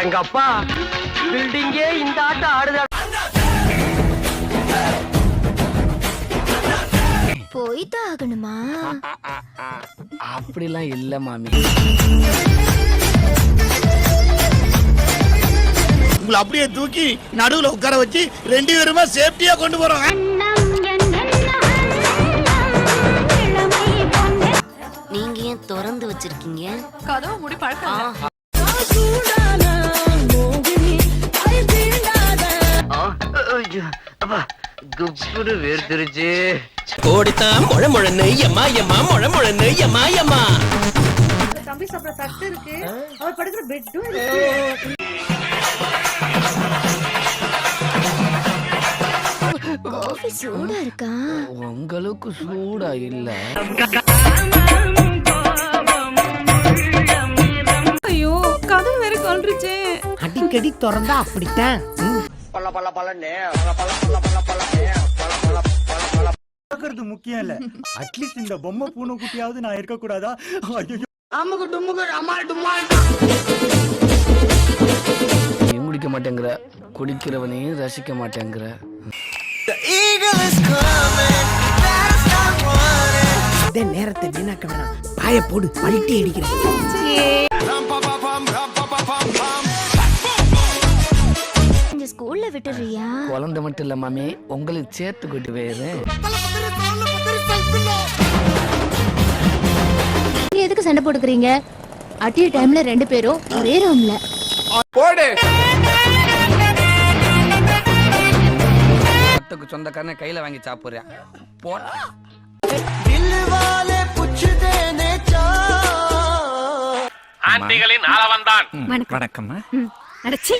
எங்க அப்பா பில்டிங்கே இந்த ஆட்டம் ஆடுதா. போய்தான் ஆகணுமா? அப்படிலாம் இல்ல மாமி. உங்களை அப்படியே தூக்கி நடுவுல உட்கார வச்சு 2 பேருமா சேஃப்டியா கொண்டு போறோம். நீங்க ஏன் திறந்து வச்சிருக்கீங்க? கதவு மூடி பழக்கம். குப்புடு வேர்த்திருச்சு. ஓடித்தான் முழ முழன்னு எம்மா எம்மா முழ முழன்னு எம்மா எம்மா. தம்பி சாப்பிட தட்டு இருக்கு, அவர் படுக்கிற பெட்டும் இருக்கு. காஃபி சூடா இருக்கா? உங்களுக்கு சூடா இல்ல. ஐயோ கதவு வேற கொன்றுச்சே. அடிக்கடி திறந்தா அப்படித்தான். பல்ல பல்ல பல்லன்னு முக்கியம் இல்ல, அட்லீஸ்ட் இந்த பொம்மை பூனை குட்டியாவது நான் இருக்க கூடாதா? நீயும் குடிக்க மாட்டேங்கிற, குடிக்கிறவனையும் ரசிக்க மாட்டேங்கிற. அதே நேரத்தை வீணாக்க வேணாம், பாய போடு, பல்ட்டி அடிக்கிறேன். ஸ்கூல்ல விட்டுறியா? குழந்தை மட்டும் இல்ல மாமி, உங்களுக்கு சேர்த்து கொண்டு போயிடுறேன். எதுக்கு சண்டை போட்டுக்கிறீங்க? அட்டிய டைம்ல 2 பேரும் ஒரே ரூம்ல. போடு. சொந்தக்காரனை கையில வாங்கி சாப்பிடுறேன். ஆண்டிகளின் ஆளவந்தான். வணக்கம். அடச்சி